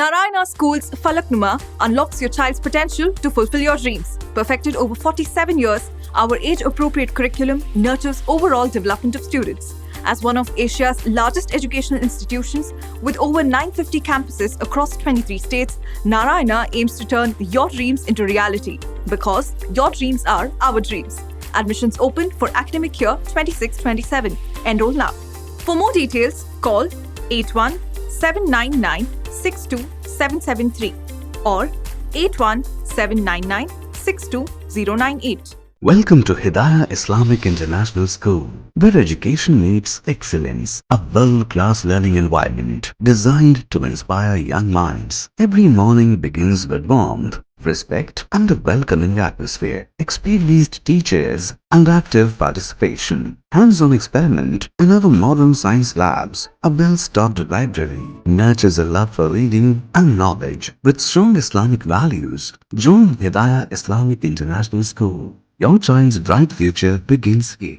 Narayana School's Falaknuma unlocks your child's potential to fulfill your dreams. Perfected over 47 years, our age-appropriate curriculum nurtures overall development of students. As one of Asia's largest educational institutions with over 950 campuses across 23 states, Narayana aims to turn your dreams into reality because your dreams are our dreams. Admissions open for academic year 26-27. Enroll now. For more details, call 81-799-62773 or 81-799-62098. Welcome to Hidayah Islamic International School, where education meets excellence. A world-class learning environment designed to inspire young minds. Every morning begins with warmth, respect, and a welcoming atmosphere. Experienced teachers and active participation. Hands-on experiment in our modern science labs. A well-stocked library nurtures a love for reading and knowledge. With strong Islamic values, join Hidayah Islamic International School. Your child's bright future begins here.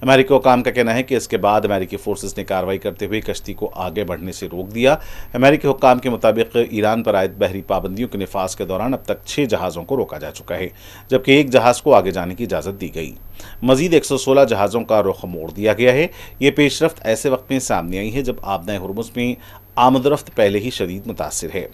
امریکی حکام کا کہنا ہے کہ اس کے بعد امریکی forces نے کارروائی کرتے ہوئے کشتی کو آگے بڑھنے سے روک دیا۔ امریکی حکام کے مطابق ایران پر عائد بحری پابندیوں کے نفاذ کے دوران اب تک 6 جہازوں کو روکا جا چکا ہے، جبکہ ایک جہاز کو آگے جانے کی اجازت دی گئی۔ مزید 116 جہازوں کا رخ موڑ دیا گیا ہے۔ یہ پیش رفت ایسے وقت میں سامنے آئی ہے جب آبنۂ ہرمز میں آمد و رفت پہلے ہی شدید متاثر ہے۔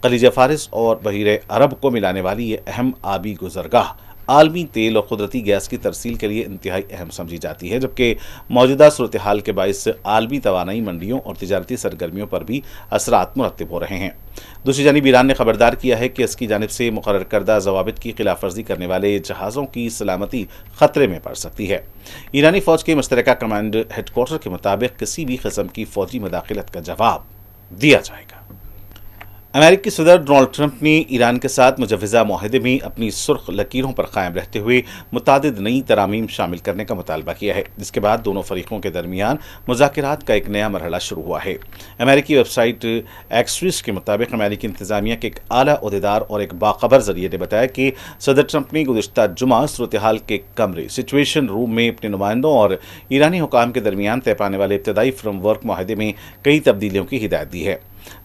خلیج فارس اور بحیرہ عرب کو ملانے والی یہ اہم آبی گزرگاہ عالمی تیل اور قدرتی گیس کی ترسیل کے لیے انتہائی اہم سمجھی جاتی ہے، جبکہ موجودہ صورتحال کے باعث عالمی توانائی منڈیوں اور تجارتی سرگرمیوں پر بھی اثرات مرتب ہو رہے ہیں۔ دوسری جانب ایران نے خبردار کیا ہے کہ اس کی جانب سے مقرر کردہ ضوابط کی خلاف ورزی کرنے والے جہازوں کی سلامتی خطرے میں پڑ سکتی ہے۔ ایرانی فوج کے مشترکہ کمانڈ ہیڈ کوارٹر کے مطابق کسی بھی قسم کی فوجی مداخلت کا جواب دیا جائے گا۔ امریکی صدر ڈونلڈ ٹرمپ نے ایران کے ساتھ مجوزہ معاہدے میں اپنی سرخ لکیروں پر قائم رہتے ہوئے متعدد نئی ترامیم شامل کرنے کا مطالبہ کیا ہے، جس کے بعد دونوں فریقوں کے درمیان مذاکرات کا ایک نیا مرحلہ شروع ہوا ہے۔ امریکی ویب سائٹ ایکسیوس کے مطابق امریکی انتظامیہ کے ایک اعلیٰ عہدیدار اور ایک باخبر ذریعے نے بتایا کہ صدر ٹرمپ نے گزشتہ جمعہ صورتحال کے کمرے سچویشن روم میں اپنے نمائندوں اور ایرانی حکام کے درمیان طے پانے والے ابتدائی فریم ورک معاہدے میں کئی تبدیلیوں کی ہدایت دی ہے۔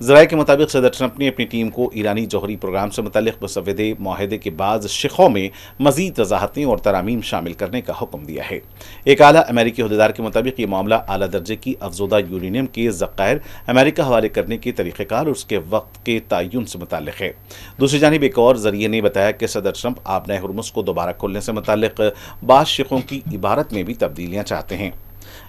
ذرائع کے مطابق صدر ٹرمپ نے اپنی ٹیم کو ایرانی جوہری پروگرام سے متعلق مسودے معاہدے کے بعض شقوں میں مزید وضاحتیں اور ترامیم شامل کرنے کا حکم دیا ہے۔ ایک اعلیٰ امریکی عہدیدار کے مطابق یہ معاملہ اعلیٰ درجے کی افزودہ یورینیم کے ذخائر امریکہ حوالے کرنے کے طریقہ کار اور اس کے وقت کے تعین سے متعلق ہے۔ دوسری جانب ایک اور ذریعے نے بتایا کہ صدر ٹرمپ آبنۂ ہرمز کو دوبارہ کھولنے سے متعلق بعض شقوں کی عبارت میں بھی تبدیلیاں چاہتے ہیں۔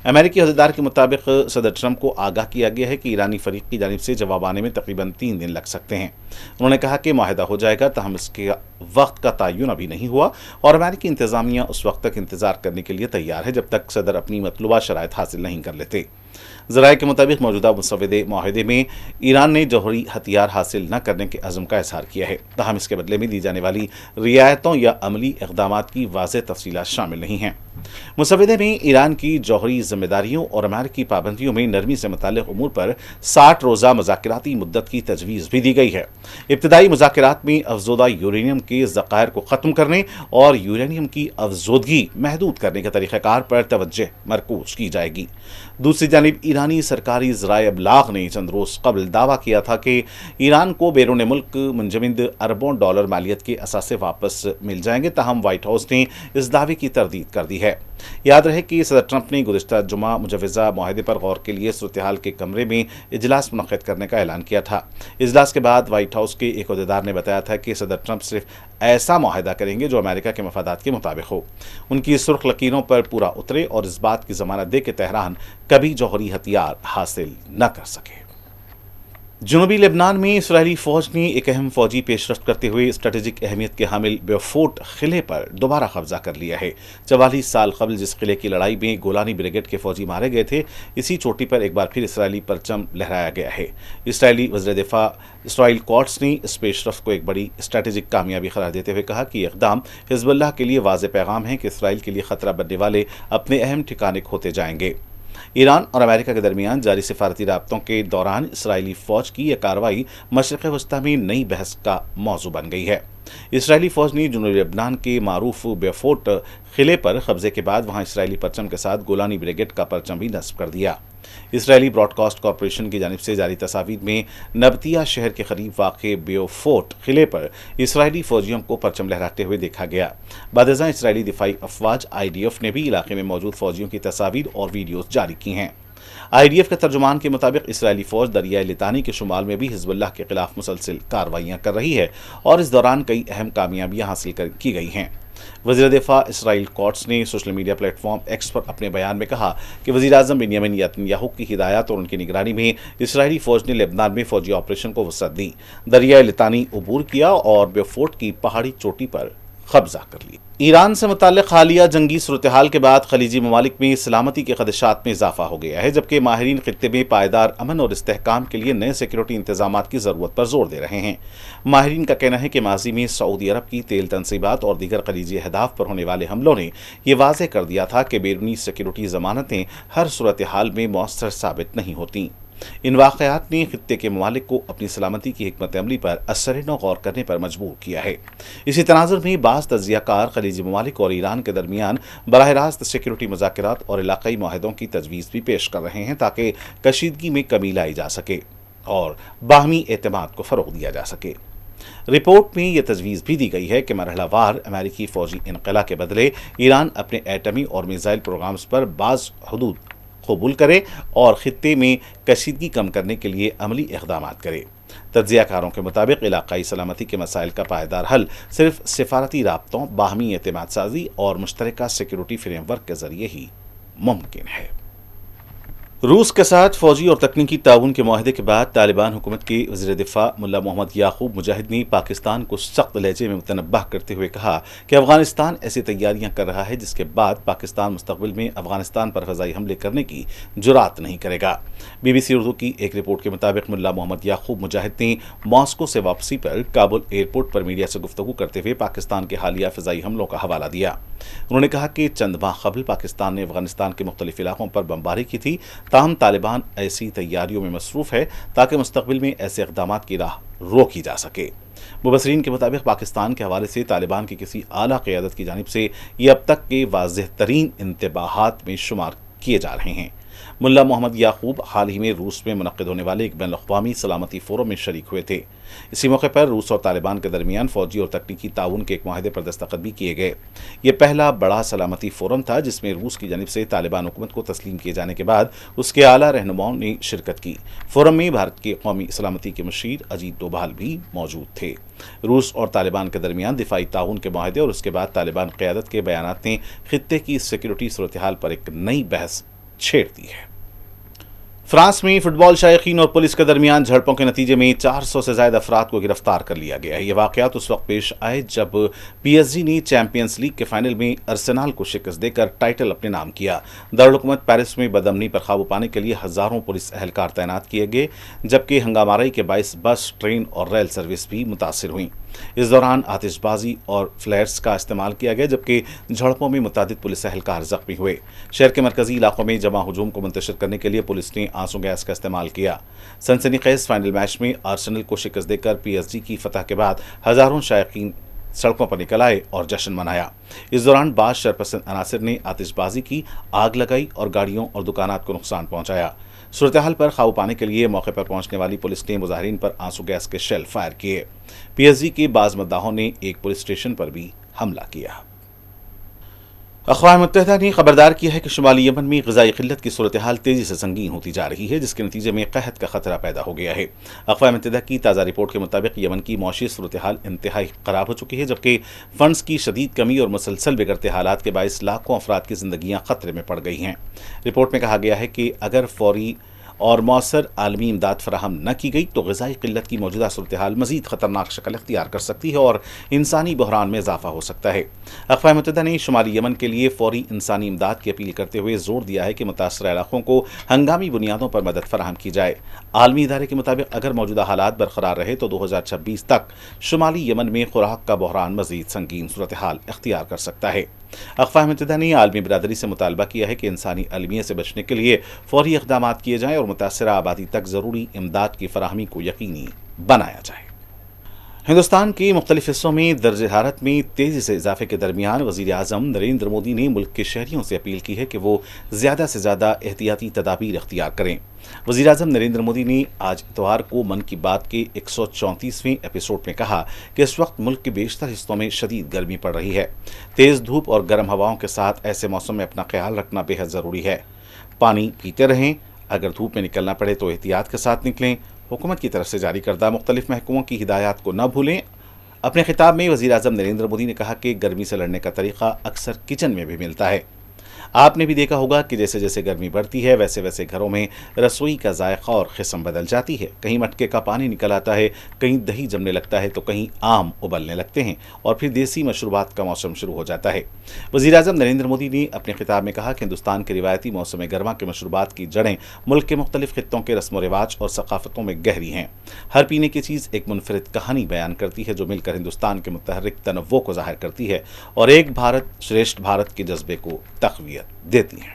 امریکی عہدیدار کے مطابق صدر ٹرمپ کو آگاہ کیا گیا ہے کہ ایرانی فریق کی جانب سے جواب آنے میں تقریباً 3 دن لگ سکتے ہیں۔ انہوں نے کہا کہ معاہدہ ہو جائے گا، تاہم اس کے وقت کا تعین ابھی نہیں ہوا اور امریکی انتظامیہ اس وقت تک انتظار کرنے کے لیے تیار ہے جب تک صدر اپنی مطلوبہ شرائط حاصل نہیں کر لیتے۔ ذرائع کے مطابق موجودہ مسودے معاہدے میں ایران نے جوہری ہتھیار حاصل نہ کرنے کے عزم کا اظہار کیا ہے، تاہم اس کے بدلے میں دی جانے والی رعایتوں یا عملی اقدامات کی واضح تفصیلات شامل نہیں ہیں۔ مسودے میں ایران کی جوہری ذمہ داریوں اور امریکی پابندیوں میں نرمی سے متعلق امور پر 60 روزہ مذاکراتی مدت کی تجویز بھی دی گئی ہے۔ ابتدائی مذاکرات میں افزودہ یورینیم کے ذخائر کو ختم کرنے اور یورینیم کی افزودگی محدود کرنے کے طریقہ کار پر توجہ مرکوز کی جائے گی۔ دوسری جانب ایرانی سرکاری ذرائع ابلاغ نے چند روز قبل دعویٰ کیا تھا کہ ایران کو بیرون ملک منجمد اربوں ڈالر مالیت کے اثاثے واپس مل جائیں گے، تاہم وائٹ ہاؤس نے اس دعوے کی تردید کر دی ہے۔ یاد رہے کہ صدر ٹرمپ نے گزشتہ جمعہ مجوزہ معاہدے پر غور کے لیے صورتحال کے کمرے میں اجلاس منعقد کرنے کا اعلان کیا تھا۔ اجلاس کے بعد وائٹ ہاؤس کے ایک عہدیدار نے بتایا تھا کہ صدر ٹرمپ صرف ایسا معاہدہ کریں گے جو امریکہ کے مفادات کے مطابق ہو، ان کی سرخ لکیروں پر پورا اترے اور اس بات کی ضمانت دے کہ تہران کبھی جوہری ہتھیار حاصل نہ کر سکے۔ جنوبی لبنان میں اسرائیلی فوج نے ایک اہم فوجی پیش رفت کرتے ہوئے اسٹریٹجک اہمیت کے حامل بیوفورٹ قلعے پر دوبارہ قبضہ کر لیا ہے۔ 44 سال قبل جس قلعے کی لڑائی میں گولانی بریگیڈ کے فوجی مارے گئے تھے، اسی چوٹی پر ایک بار پھر اسرائیلی پرچم لہرایا گیا ہے۔ اسرائیلی وزیر دفاع اسرائیل کوٹس نے اس پیش رفت کو ایک بڑی اسٹریٹجک کامیابی قرار دیتے ہوئے کہا کہ یہ اقدام حزب اللہ کے لیے واضح پیغام ہے کہ اسرائیل کے لیے خطرہ بننے والے اپنے اہم ٹھکانے کھوتے جائیں گے۔ ایران اور امریکہ کے درمیان جاری سفارتی رابطوں کے دوران اسرائیلی فوج کی یہ کارروائی مشرق وسطی میں نئی بحث کا موضوع بن گئی ہے۔ اسرائیلی فوج نے جنوبی لبنان کے معروف بیوفورٹ قلعے پر قبضے کے بعد وہاں اسرائیلی پرچم کے ساتھ گولانی بریگیڈ کا پرچم بھی نصب کر دیا۔ اسرائیلی براڈ کاسٹ کارپوریشن کی جانب سے جاری تصاویر میں نبطیہ شہر کے قریب واقع بیوفورٹ قلعے پر اسرائیلی فوجیوں کو پرچم لہراتے ہوئے دیکھا گیا۔ بعد ازاں اسرائیلی دفاعی افواج IDF نے بھی علاقے میں موجود فوجیوں کی تصاویر اور ویڈیوز جاری کی ہیں۔ IDF کے ترجمان کے مطابق اسرائیلی فوج دریائے لتانی کے شمال میں بھی حزب اللہ کے خلاف مسلسل کارروائیاں کر رہی ہے اور اس دوران کئی اہم کامیابیاں حاصل کی گئی ہیں۔ وزیر دفاع اسرائیل کوٹس نے سوشل میڈیا پلیٹ فارم ایکس پر اپنے بیان میں کہا کہ وزیر اعظم بنیامین نیتنیاہو کی ہدایات اور ان کی نگرانی میں اسرائیلی فوج نے لبنان میں فوجی آپریشن کو وسعت دی، دریائے لتانی عبور کیا اور بیوفورٹ کی پہاڑی چوٹی پر قبضہ کر لی۔ ایران سے متعلق حالیہ جنگی صورتحال کے بعد خلیجی ممالک میں سلامتی کے خدشات میں اضافہ ہو گیا ہے، جبکہ ماہرین خطے میں پائیدار امن اور استحکام کے لیے نئے سیکیورٹی انتظامات کی ضرورت پر زور دے رہے ہیں۔ ماہرین کا کہنا ہے کہ ماضی میں سعودی عرب کی تیل تنصیبات اور دیگر خلیجی اہداف پر ہونے والے حملوں نے یہ واضح کر دیا تھا کہ بیرونی سیکیورٹی ضمانتیں ہر صورتحال میں مؤثر ثابت نہیں ہوتیں۔ ان واقعات نے خطے کے ممالک کو اپنی سلامتی کی حکمت عملی پر اثر نو غور کرنے پر مجبور کیا ہے۔ اسی تناظر میں بعض تجزیہ کار خلیجی ممالک اور ایران کے درمیان براہ راست سیکورٹی مذاکرات اور علاقائی معاہدوں کی تجویز بھی پیش کر رہے ہیں تاکہ کشیدگی میں کمی لائی جا سکے اور باہمی اعتماد کو فروغ دیا جا سکے۔ رپورٹ میں یہ تجویز بھی دی گئی ہے کہ مرحلہ وار امریکی فوجی انخلا کے بدلے ایران اپنے ایٹمی اور میزائل پروگرامز پر بعض حدود قبول کرے اور خطے میں کشیدگی کم کرنے کے لیے عملی اقدامات کرے۔ تجزیہ کاروں کے مطابق علاقائی سلامتی کے مسائل کا پائیدار حل صرف سفارتی رابطوں، باہمی اعتماد سازی اور مشترکہ سیکورٹی فریم ورک کے ذریعے ہی ممکن ہے۔ روس کے ساتھ فوجی اور تکنیکی تعاون کے معاہدے کے بعد طالبان حکومت کے وزیر دفاع ملا محمد یعقوب مجاہد نے پاکستان کو سخت لہجے میں متنبہ کرتے ہوئے کہا کہ افغانستان ایسی تیاریاں کر رہا ہے جس کے بعد پاکستان مستقبل میں افغانستان پر فضائی حملے کرنے کی جرات نہیں کرے گا۔ بی بی سی اردو کی ایک رپورٹ کے مطابق ملا محمد یعقوب مجاہد نے ماسکو سے واپسی پر کابل ایئرپورٹ پر میڈیا سے گفتگو کرتے ہوئے پاکستان کے حالیہ فضائی حملوں کا حوالہ دیا۔ انہوں نے کہا کہ چند ماہ قبل پاکستان نے افغانستان کے مختلف علاقوں پر بمباری کی تھی، تاہم طالبان ایسی تیاریوں میں مصروف ہے تاکہ مستقبل میں ایسے اقدامات کی راہ روکی جا سکے۔ مبصرین کے مطابق پاکستان کے حوالے سے طالبان کی کسی اعلیٰ قیادت کی جانب سے یہ اب تک کے واضح ترین انتباہات میں شمار کیے جا رہے ہیں۔ ملا محمد یعقوب حال ہی میں روس میں منعقد ہونے والے ایک بین الاقوامی سلامتی فورم میں شریک ہوئے تھے۔ اسی موقع پر روس اور طالبان کے درمیان فوجی اور تکنیکی تعاون کے ایک معاہدے پر دستخط بھی کیے گئے۔ یہ پہلا بڑا سلامتی فورم تھا جس میں روس کی جانب سے طالبان حکومت کو تسلیم کیے جانے کے بعد اس کے اعلیٰ رہنماؤں نے شرکت کی۔ فورم میں بھارت کے قومی سلامتی کے مشیر اجیت ڈوبھال بھی موجود تھے۔ روس اور طالبان کے درمیان دفاعی تعاون کے معاہدے اور اس کے بعد طالبان قیادت کے بیانات نے خطے کی سیکورٹی صورتحال پر ایک نئی بحث چھیڑ دی ہے۔ فرانس میں فٹ بال شائقین اور پولیس کے درمیان جھڑپوں کے نتیجے میں 400 سے زائد افراد کو گرفتار کر لیا گیا ہے۔ یہ واقعات اس وقت پیش آئے جب پی ایس جی نے چیمپئنز لیگ کے فائنل میں ارسنال کو شکست دے کر ٹائٹل اپنے نام کیا۔ دارالحکومت پیرس میں بدامنی پر قابو پانے کے لیے ہزاروں پولیس اہلکار تعینات کیے گئے، جبکہ ہنگامہ آرائی کے باعث بس، ٹرین اور ریل سروس بھی متاثر ہوئیں۔ اس دوران آتش بازی اور فلیئرز کا استعمال کیا گیا، جبکہ جھڑپوں میں متعدد پولیس اہلکار زخمی ہوئے۔ شہر کے مرکزی علاقوں میں جمع ہجوم کو منتشر کرنے کے لیے پولیس نے آنسو گیس کا استعمال کیا۔ سنسنی خیز فائنل میچ میں آرسنل کو شکست دے کر پی ایس جی کی فتح کے بعد ہزاروں شائقین سڑکوں پر نکل آئے اور جشن منایا۔ اس دوران بعض شرپسند عناصر نے آتش بازی کی، آگ لگائی اور گاڑیوں اور دکانات کو نقصان پہنچایا۔ صورتحال پر قابو پانے کے لیے موقع پر پہنچنے والی پولیس نے مظاہرین پر آنسو گیس کے شیل فائر کیے۔ پی ایس جی کے بعض مداحوں نے ایک پولیس اسٹیشن پر بھی حملہ کیا۔ اقوام متحدہ نے خبردار کیا ہے کہ شمالی یمن میں غذائی قلت کی صورتحال تیزی سے سنگین ہوتی جا رہی ہے، جس کے نتیجے میں قحط کا خطرہ پیدا ہو گیا ہے۔ اقوام متحدہ کی تازہ رپورٹ کے مطابق یمن کی معاشی صورتحال انتہائی خراب ہو چکی ہے، جبکہ فنڈز کی شدید کمی اور مسلسل بگڑتے حالات کے باعث لاکھوں افراد کی زندگیاں خطرے میں پڑ گئی ہیں۔ رپورٹ میں کہا گیا ہے کہ اگر فوری اور مؤثر عالمی امداد فراہم نہ کی گئی تو غذائی قلت کی موجودہ صورتحال مزید خطرناک شکل اختیار کر سکتی ہے اور انسانی بحران میں اضافہ ہو سکتا ہے۔ اقوام متحدہ نے شمالی یمن کے لیے فوری انسانی امداد کی اپیل کرتے ہوئے زور دیا ہے کہ متاثرہ علاقوں کو ہنگامی بنیادوں پر مدد فراہم کی جائے۔ عالمی ادارے کے مطابق اگر موجودہ حالات برقرار رہے تو 2026 تک شمالی یمن میں خوراک کا بحران مزید سنگین صورتحال اختیار کر سکتا ہے۔ اقوام متحدہ نے عالمی برادری سے مطالبہ کیا ہے کہ انسانی المیہ سے بچنے کے لیے فوری اقدامات کیے جائیں اور متاثرہ آبادی تک ضروری امداد کی فراہمی کو یقینی بنایا جائے۔ ہندوستان کے مختلف حصوں میں درجہ حرارت میں تیزی سے اضافے کے درمیان وزیر اعظم نریندر مودی نے ملک کے شہریوں سے اپیل کی ہے کہ وہ زیادہ سے زیادہ احتیاطی تدابیر اختیار کریں۔ وزیر اعظم نریندر مودی نے آج اتوار کو من کی بات کے 134ویں ایپیسوڈ میں کہا کہ اس وقت ملک کے بیشتر حصوں میں شدید گرمی پڑ رہی ہے۔ تیز دھوپ اور گرم ہواؤں کے ساتھ ایسے موسم میں اپنا خیال رکھنا بے حد ضروری ہے۔ پانی پیتے رہیں، اگر دھوپ میں نکلنا پڑے تو احتیاط کے ساتھ نکلیں۔ حکومت کی طرف سے جاری کردہ مختلف محکموں کی ہدایات کو نہ بھولیں۔ اپنے خطاب میں وزیر اعظم نریندر مودی نے کہا کہ گرمی سے لڑنے کا طریقہ اکثر کچن میں بھی ملتا ہے۔ آپ نے بھی دیکھا ہوگا کہ جیسے جیسے گرمی بڑھتی ہے ویسے ویسے گھروں میں رسوئی کا ذائقہ اور قسم بدل جاتی ہے۔ کہیں مٹکے کا پانی نکل آتا ہے، کہیں دہی جمنے لگتا ہے تو کہیں آم ابلنے لگتے ہیں اور پھر دیسی مشروبات کا موسم شروع ہو جاتا ہے۔ وزیر اعظم نریندر مودی نے اپنے خطاب میں کہا کہ ہندوستان کے روایتی موسم گرما کے مشروبات کی جڑیں ملک کے مختلف خطوں کے رسم و رواج اور ثقافتوں میں گہری ہیں۔ ہر پینے کی چیز ایک منفرد کہانی بیان کرتی ہے جو مل کر ہندوستان کے متحرک تنوع کو ظاہر کرتی ہے اور ایک بھارت شریشٹھ بھارت کے جذبے کو تقویت دیتی ہیں۔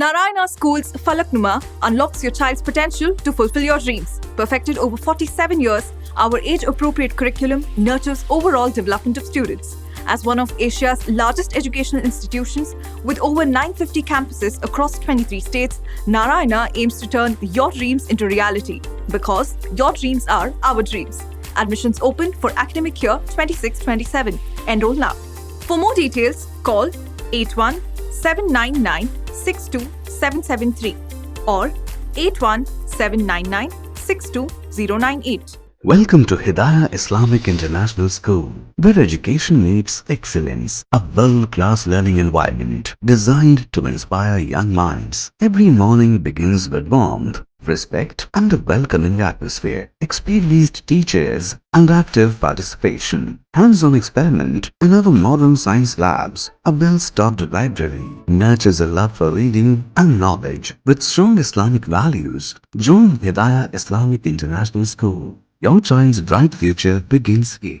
Narayana School's Falaknuma unlocks your child's potential to fulfill your dreams. Perfected over 47 years, our age-appropriate curriculum nurtures overall development of students. As one of Asia's largest educational institutions with over 950 campuses across 23 states, Narayana aims to turn your dreams into reality because your dreams are our dreams. Admissions open for academic year 26-27. Enroll now. For more details, call 81-799-62773 or 81-799-62098. Welcome to Hidayah Islamic International School, where education meets excellence. A world-class learning environment designed to inspire young minds. Every morning begins with warmth, respect, and a welcoming atmosphere. Experienced teachers and active participation. Hands-on experiment and our modern science labs. A well-stocked library nurtures a love for reading and knowledge. With strong Islamic values, join Hidayah Islamic International School. Your child's bright future begins here.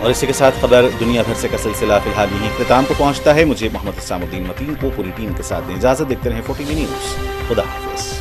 اور اسی کے ساتھ خبر دنیا بھر سے کا سلسلہ فی الحال یہیں اختتام کو پہنچتا ہے. مجھے محمد حسام الدین متین کو پوری ٹیم کے ساتھ دیں اجازت. دیکھتے رہیں 14 نیوز. خدا حافظ.